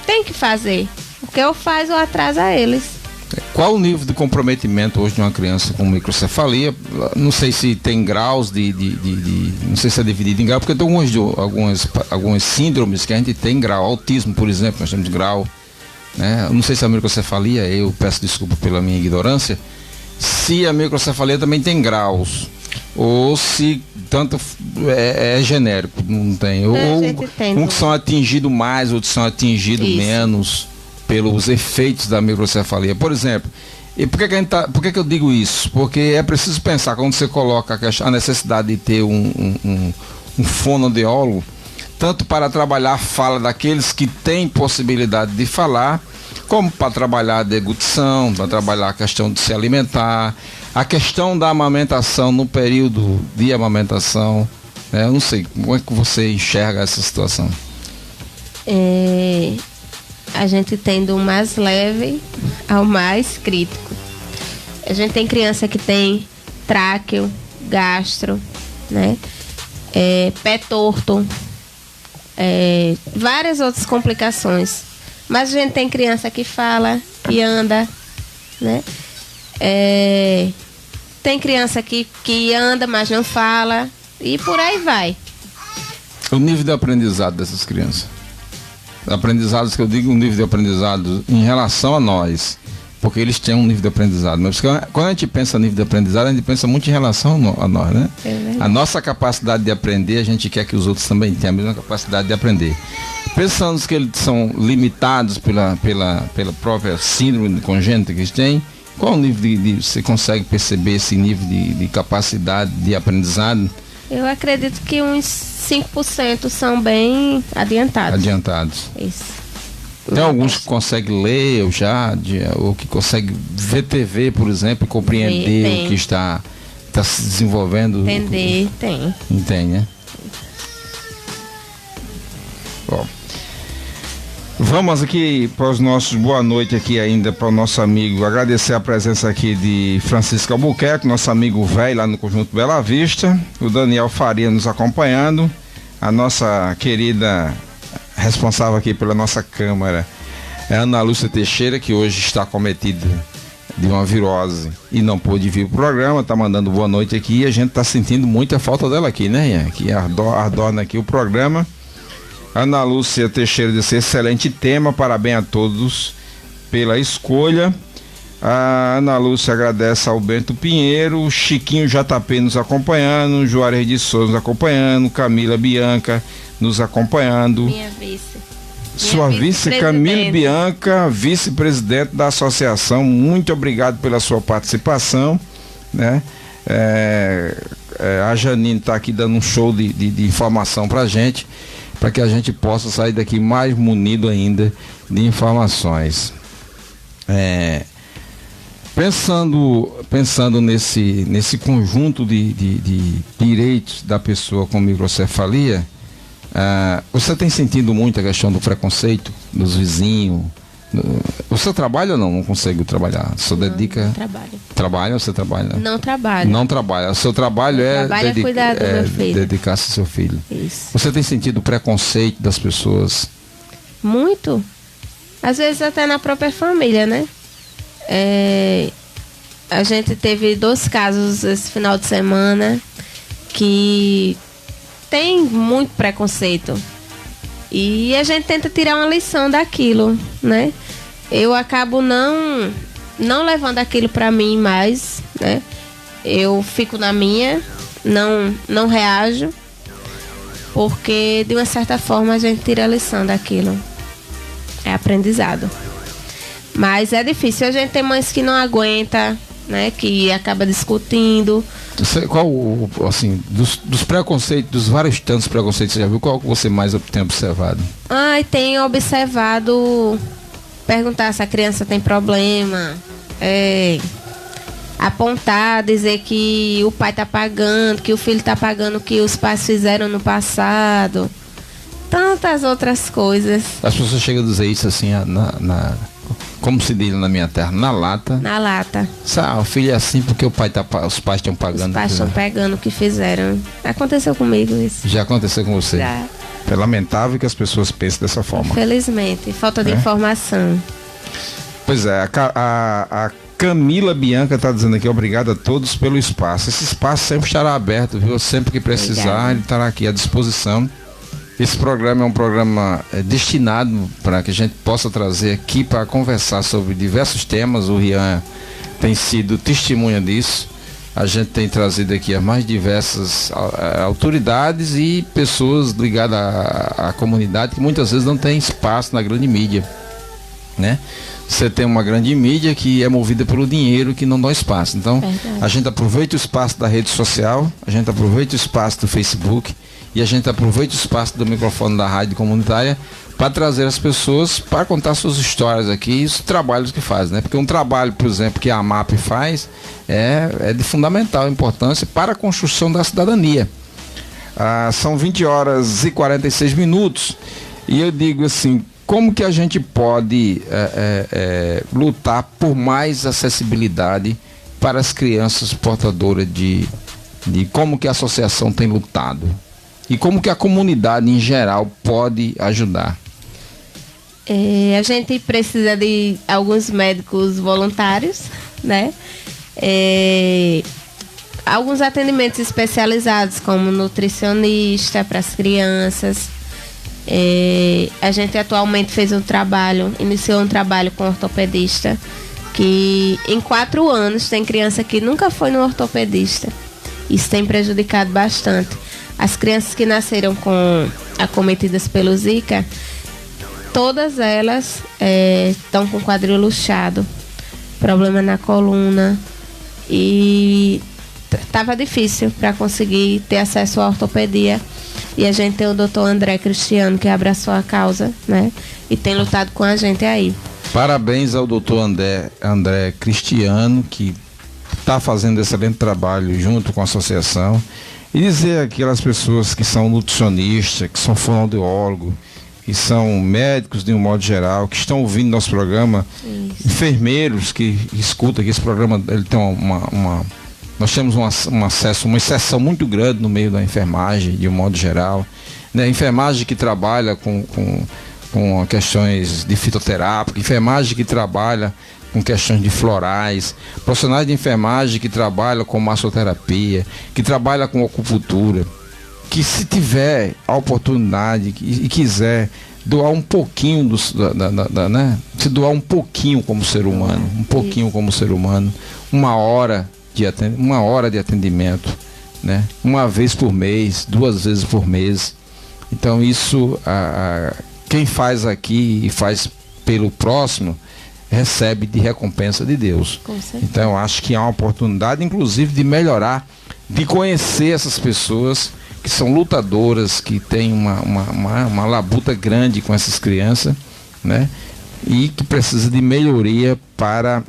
tem que fazer, porque ou faz ou atrasa eles. Qual o nível de comprometimento hoje de uma criança com microcefalia? Não sei se tem graus não sei se é dividido em grau, porque tem algumas síndromes que a gente tem grau. Autismo, por exemplo, nós temos grau. né? Eu não sei se a microcefalia, eu peço desculpa pela minha ignorância, se a microcefalia também tem graus, ou se tanto é genérico, não tem. Ou uns são atingidos mais, outros são atingidos menos pelos efeitos da microcefalia. Por exemplo, e por que eu digo isso? Porque é preciso pensar, quando você coloca a necessidade de ter um fonoaudiólogo, tanto para trabalhar a fala daqueles que têm possibilidade de falar, como para trabalhar a deglutição, para trabalhar a questão de se alimentar, a questão da amamentação no período de amamentação, né? Eu não sei, como é que você enxerga essa situação? A gente tem do mais leve ao mais crítico. A gente tem criança que tem tráqueo, gastro, né? Pé torto, várias outras complicações. Mas a gente tem criança que fala, que anda, né? Tem criança que anda, mas não fala, e por aí vai. O nível de aprendizado dessas crianças. Aprendizados que eu digo, um nível de aprendizado em relação a nós, porque eles têm um nível de aprendizado. Mas quando a gente pensa no nível de aprendizado, a gente pensa muito em relação a nós, né? A nossa capacidade de aprender, a gente quer que os outros também tenham a mesma capacidade de aprender. Pensando que eles são limitados pela própria síndrome congênita que eles têm, qual o nível você consegue perceber esse nível de capacidade de aprendizado? Eu acredito que uns 5% são bem adiantados. Isso. Tem alguns que conseguem ler ou que conseguem ver TV, por exemplo, e compreender o que está se desenvolvendo. Entender, tem. Entende, né? Bom, vamos aqui para os nossos boa noite aqui ainda para o nosso amigo, agradecer a presença aqui de Francisco Albuquerque, nosso amigo velho lá no Conjunto Bela Vista, o Daniel Faria nos acompanhando, a nossa querida responsável aqui pela nossa Câmara, a Ana Lúcia Teixeira, que hoje está acometida de uma virose e não pôde vir para o programa, está mandando boa noite aqui e a gente está sentindo muita falta dela aqui, né, Ian? Que adorna aqui o programa. Ana Lúcia Teixeira disse: excelente tema, parabéns a todos pela escolha. A Ana Lúcia agradece ao Bento Pinheiro, Chiquinho JP nos acompanhando, Juarez de Souza nos acompanhando, Camila Bianca nos acompanhando. Minha vice. Sua vice Camila Bianca, vice-presidente da associação, muito obrigado pela sua participação, né? A Janine está aqui dando um show de informação para a gente, para que a gente possa sair daqui mais munido ainda de informações. Pensando nesse conjunto de direitos da pessoa com microcefalia, você tem sentido muito a questão do preconceito dos vizinhos? Você trabalha ou não consegue trabalhar? Você dedica? Não trabalho. Trabalha ou você trabalha? Não trabalho. Não trabalha. O seu trabalho cuidar do meu filho. Dedicar-se ao seu filho. Isso. Você tem sentido o preconceito das pessoas? Muito. Às vezes até na própria família, né? A gente teve 2 casos esse final de semana que tem muito preconceito. E a gente tenta tirar uma lição daquilo, né? Eu acabo não levando aquilo para mim mais, né? Eu fico na minha, não reajo, porque de uma certa forma a gente tira a lição daquilo. É aprendizado. Mas é difícil. A gente tem mães que não aguenta, né? Que acaba discutindo. Qual, assim, dos preconceitos, dos vários tantos preconceitos que você já viu, qual que você mais tem observado? Tenho observado perguntar se a criança tem problema, apontar, dizer que o pai está pagando, que o filho está pagando o que os pais fizeram no passado, tantas outras coisas. As pessoas chegam a dizer isso assim, como se diz na minha terra, na lata. Na lata. O filho é assim porque os pais estão pagando. Os pais estão pegando o que fizeram. Aconteceu comigo isso. Já aconteceu com você? Já. É lamentável que as pessoas pensem dessa forma. Infelizmente, falta de informação. Pois é, a Camila Bianca está dizendo aqui: obrigado a todos pelo espaço. Esse espaço sempre estará aberto, viu? Sempre que precisar, ele estará aqui à disposição. Esse programa é um programa destinado para que a gente possa trazer aqui para conversar sobre diversos temas. O Rian tem sido testemunha disso. A gente tem trazido aqui as mais diversas autoridades e pessoas ligadas à comunidade que muitas vezes não tem espaço na grande mídia, né? Você tem uma grande mídia que é movida pelo dinheiro, que não dá espaço. Então, a gente aproveita o espaço da rede social, a gente aproveita o espaço do Facebook e a gente aproveita o espaço do microfone da rádio comunitária para trazer as pessoas para contar suas histórias aqui e os trabalhos que faz, né? Porque um trabalho, por exemplo, que a AMAP faz é de fundamental importância para a construção da cidadania. São 20 horas e 46 minutos e eu digo assim, como que a gente pode lutar por mais acessibilidade para as crianças portadoras de como que a associação tem lutado? E como que a comunidade em geral pode ajudar? A gente precisa de alguns médicos voluntários, né? Alguns atendimentos especializados, como nutricionista para as crianças. A gente atualmente iniciou um trabalho com ortopedista, que em 4 anos tem criança que nunca foi no ortopedista. Isso tem prejudicado bastante. As crianças que nasceram acometidas pelo Zika, todas elas estão com quadril luxado, problema na coluna, e estava difícil para conseguir ter acesso à ortopedia. E a gente tem o doutor André Cristiano, que abraçou a causa, né? E tem lutado com a gente aí. Parabéns ao doutor André Cristiano, que está fazendo excelente trabalho junto com a associação. E dizer aquelas pessoas que são nutricionistas, que são fonoaudiólogos, que são médicos de um modo geral, que estão ouvindo nosso programa, enfermeiros que escutam aqui esse programa, ele tem nós temos uma exceção muito grande no meio da enfermagem, de um modo geral, né? Enfermagem que trabalha com questões de fitoterápica, enfermagem que trabalha com questões de florais, profissionais de enfermagem que trabalham com massoterapia, que trabalham com acupuntura, que se tiver a oportunidade e quiser doar um pouquinho né? Se doar um pouquinho como ser humano, uma hora de atendimento, né? Uma vez por mês, 2 vezes por mês. Então isso, quem faz aqui e faz pelo próximo, recebe de recompensa de Deus. Então eu acho que há uma oportunidade, inclusive, de melhorar, de conhecer essas pessoas que são lutadoras, que têm uma labuta grande com essas crianças, né? E que precisa de melhoria para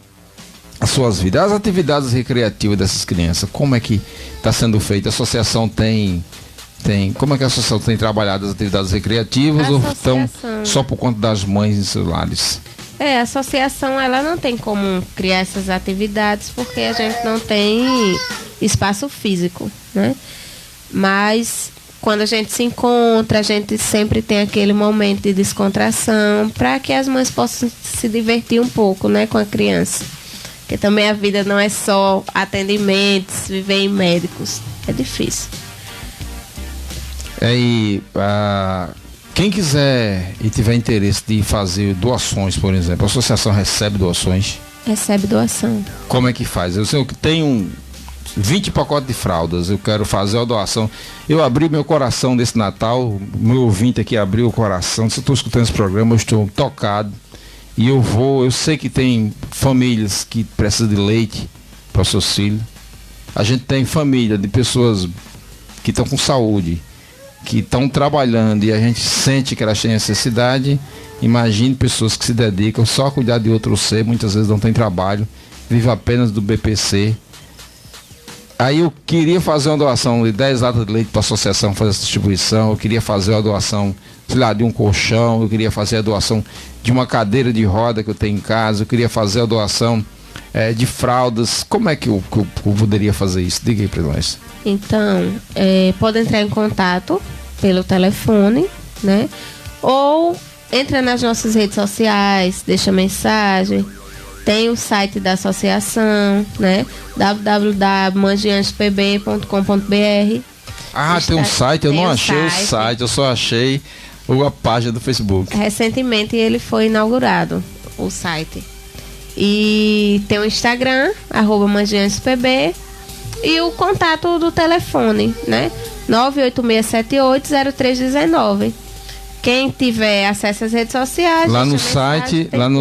as suas vidas. As atividades recreativas dessas crianças, como é que está sendo feita? A associação como é que a associação tem trabalhado as atividades recreativas ou estão só por conta das mães em seus lares? A associação, ela não tem como criar essas atividades porque a gente não tem espaço físico, né? Mas quando a gente se encontra, a gente sempre tem aquele momento de descontração para que as mães possam se divertir um pouco, né, com a criança. Porque também a vida não é só atendimentos, viver em médicos. É difícil. Quem quiser e tiver interesse de fazer doações, por exemplo, a associação recebe doações? Recebe doação. Como é que faz? Eu sei que tenho 20 pacotes de fraldas, eu quero fazer a doação. Eu abri meu coração desse Natal, meu ouvinte aqui abriu o coração. Se eu estou escutando esse programa, eu estou tocado. E eu sei que tem famílias que precisam de leite para os seus filhos. A gente tem família de pessoas que estão com saúde, que estão trabalhando, e a gente sente que elas têm necessidade. Imagine pessoas que se dedicam só a cuidar de outro ser, muitas vezes não tem trabalho, vive apenas do BPC. Aí eu queria fazer uma doação de 10 latas de leite para a associação fazer essa distribuição, eu queria fazer a doação, sei lá, de um colchão, eu queria fazer a doação de uma cadeira de roda que eu tenho em casa, eu queria fazer a doação de fraldas. Como é que eu poderia fazer isso? Diga aí para nós. Então, pode entrar em contato pelo telefone, né? Ou entra nas nossas redes sociais, deixa mensagem. Tem o site da associação, né? www.mangeanjospb.com.br. Ah, tem um site, eu não achei o site, eu só achei a página do Facebook. Recentemente ele foi inaugurado, o site. E tem o Instagram, @mangianespb, e o contato do telefone, né? 986780319. Quem tiver acesso às redes sociais, lá no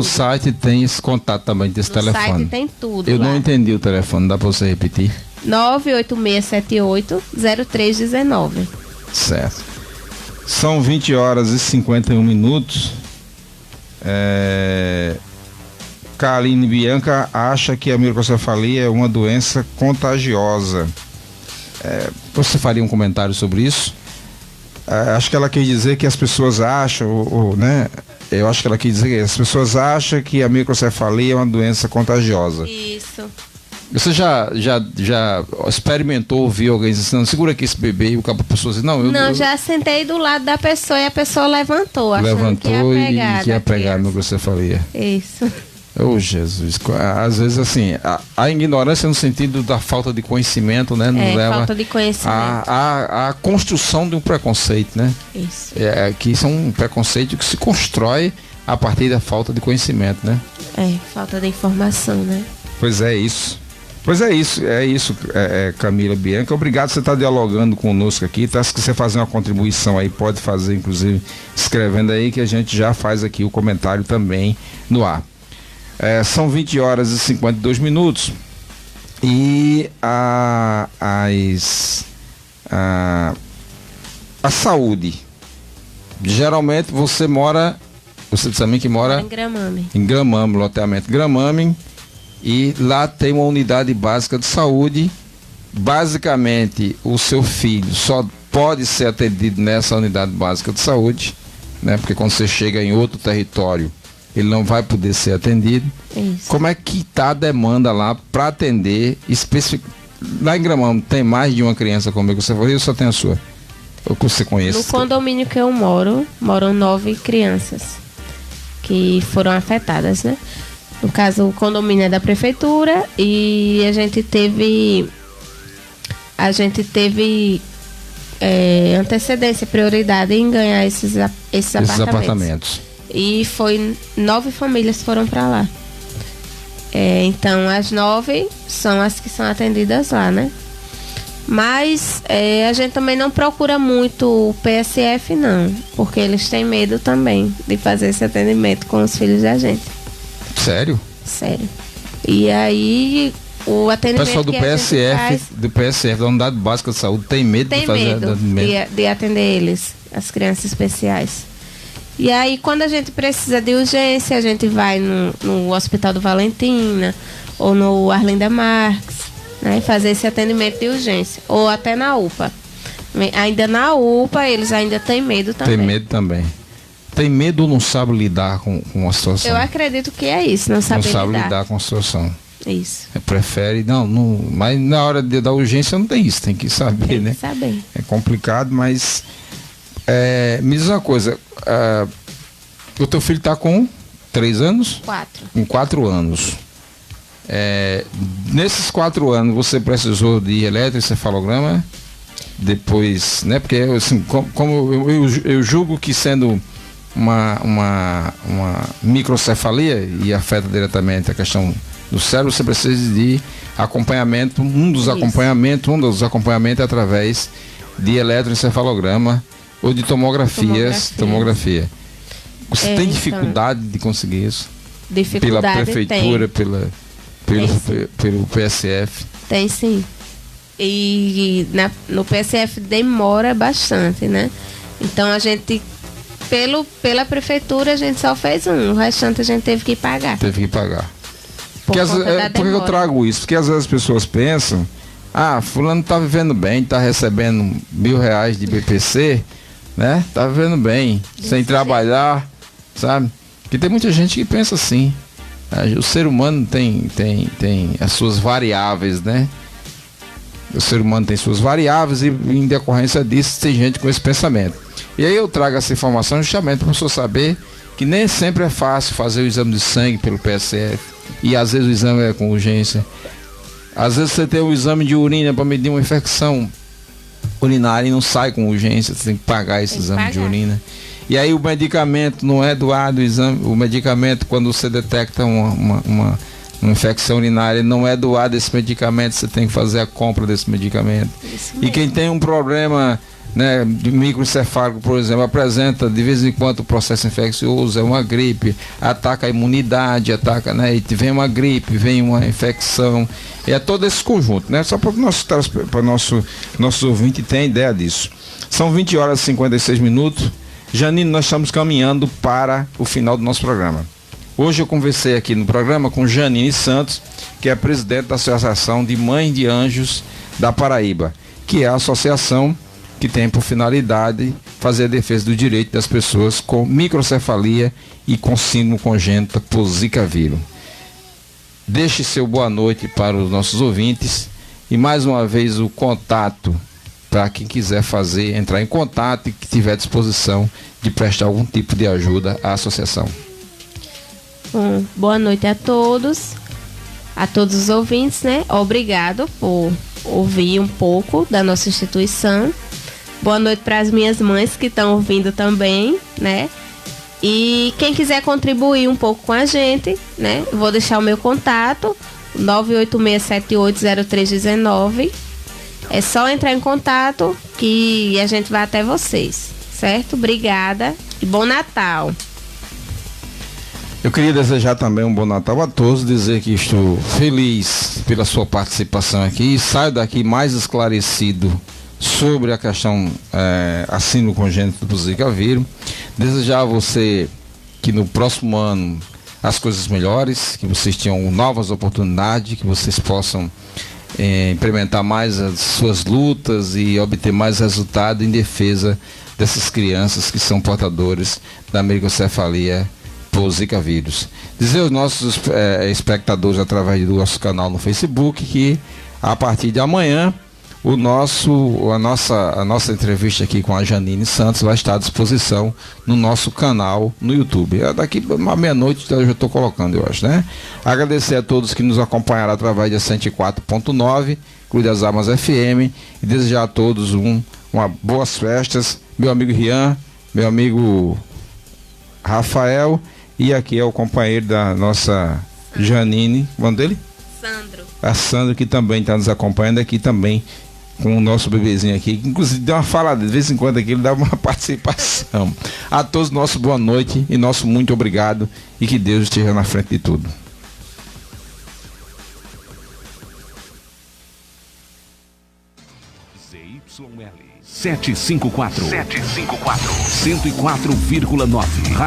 site tem esse contato também desse telefone. No site tem tudo. Eu não entendi o telefone, dá para você repetir? 986780319. Certo. São 20h51. Kaline Bianca acha que a microcefalia é uma doença contagiosa. Você faria um comentário sobre isso? Acho que ela quis dizer que as pessoas acham, né? Eu acho que ela quis dizer que as pessoas acham que a microcefalia é uma doença contagiosa. Isso. Você já experimentou ouvir alguém dizendo, segura aqui esse bebê, e o pessoa diz, não, eu já sentei do lado da pessoa e a pessoa levantou e ia pegar a microcefalia. Isso. Oh, Jesus. Às vezes, assim, a ignorância no sentido da falta de conhecimento, né? Nos leva falta de conhecimento. A construção de um preconceito, né? Isso. Que isso é um preconceito que se constrói a partir da falta de conhecimento, né? Falta de informação, né? Pois é isso. Camila Bianca. Obrigado por você estar dialogando conosco aqui. Tá? Se você fazer uma contribuição aí, pode fazer, inclusive, escrevendo aí, que a gente já faz aqui o comentário também no ar. São 20h52 e a saúde. Geralmente você também que mora em Gramame, loteamento Gramame, e lá tem uma unidade básica de saúde. Basicamente, o seu filho só pode ser atendido nessa unidade básica de saúde, né? Porque quando você chega em outro território, ele não vai poder ser atendido. Isso. Como é que está a demanda lá para atender lá em Gramame tem mais de uma criança comigo, você falou, ou só tem a sua? Ou que você conhece? No condomínio que eu moram 9 crianças que foram afetadas, né? No caso, o condomínio é da prefeitura e a gente teve antecedência, prioridade em ganhar esses apartamentos. E 9 famílias foram para lá. Então, as 9 são as que são atendidas lá, né? Mas a gente também não procura muito o PSF, não. Porque eles têm medo também de fazer esse atendimento com os filhos da gente. Sério? Sério. E aí, o atendimento... O pessoal do PSF, da Unidade Básica de Saúde, tem medo de fazer de atender eles, as crianças especiais. E aí, quando a gente precisa de urgência, a gente vai no Hospital do Valentina ou no Arlinda Marques, né, fazer esse atendimento de urgência. Ou até na UPA. Ainda na UPA, eles ainda têm medo também. Tem medo também. Tem medo ou não sabe lidar com a situação? Eu acredito que é isso, não sabe lidar com a situação. Isso. Prefere, não, mas na hora da urgência não tem isso, tem que saber, né? Tem que saber. É complicado, mas me diz uma coisa, o teu filho está com 3 anos? 4. Com 4 anos. Nesses 4 anos você precisou de eletroencefalograma? Depois, né? Porque assim, como eu julgo que sendo uma microcefalia e afeta diretamente a questão do cérebro, você precisa de acompanhamento. Um dos acompanhamentos é através de eletroencefalograma ou de tomografia. Você tem dificuldade de conseguir isso? Dificuldade pela prefeitura, pelo PSF? Tem sim. E no PSF demora bastante, né? Então a gente, pela prefeitura, a gente só fez o restante a gente teve que pagar. Por que eu trago isso? Porque às vezes as pessoas pensam, fulano tá vivendo bem, tá recebendo R$1.000 de BPC, né? Tá vivendo bem, sem trabalhar, sabe? Porque tem muita gente que pensa assim. O ser humano tem as suas variáveis, né? O ser humano tem suas variáveis e em decorrência disso tem gente com esse pensamento. E aí eu trago essa informação justamente para a pessoa saber que nem sempre é fácil fazer o exame de sangue pelo PSF. E às vezes o exame é com urgência. Às vezes você tem o exame de urina para medir uma infecção urinária e não sai com urgência, você tem que pagar esse exame de urina. E aí o medicamento não é doado, o medicamento, quando você detecta uma infecção urinária, não é doado esse medicamento, você tem que fazer a compra desse medicamento. E quem tem um problema, né, de microencefálico, por exemplo, apresenta de vez em quando o processo infeccioso, é uma gripe, ataca a imunidade, né, e vem uma gripe, vem uma infecção, é todo esse conjunto, né, só para o nosso ouvinte ter ideia disso. São 20 horas e 56 minutos. Janine, nós estamos caminhando para o final do nosso programa. Hoje eu conversei aqui no programa com Janine Santos, que é presidente da Associação de Mães de Anjos da Paraíba, que é a associação que tem por finalidade fazer a defesa do direito das pessoas com microcefalia e com síndrome congênita por Zika vírus. Deixe seu boa noite para os nossos ouvintes e mais uma vez o contato para quem quiser entrar em contato e que tiver disposição de prestar algum tipo de ajuda à associação. Bom, boa noite a todos os ouvintes, né? Obrigado por ouvir um pouco da nossa instituição. Boa noite para as minhas mães que estão ouvindo também, né? E quem quiser contribuir um pouco com a gente, né? Vou deixar o meu contato, 986780319. É só entrar em contato que a gente vai até vocês, certo? Obrigada e bom Natal. Eu queria desejar também um bom Natal a todos, dizer que estou feliz pela sua participação aqui e saio daqui mais esclarecido sobre a questão a síndrome congênita do Zika vírus. Desejar a você que no próximo ano as coisas melhores, que vocês tenham novas oportunidades, que vocês possam implementar mais as suas lutas e obter mais resultado em defesa dessas crianças que são portadoras da microcefalia por Zika vírus. Dizer aos nossos espectadores através do nosso canal no Facebook que a partir de amanhã a nossa entrevista aqui com a Janine Santos vai estar à disposição no nosso canal no YouTube. Daqui uma meia-noite eu já estou colocando, eu acho, né? Agradecer a todos que nos acompanharam através da 104.9, Cruz das Armas FM, e desejar a todos uma boas festas. Meu amigo Rian, meu amigo Rafael, e aqui é o companheiro da nossa Janine, o nome dele? Sandro. A Sandro, que também está nos acompanhando aqui também, com o nosso bebezinho aqui, que inclusive deu uma falada, de vez em quando aqui ele dá uma participação. A todos nosso boa noite e nosso muito obrigado, e que Deus esteja na frente de tudo. ZYL 754 104,9 Rádio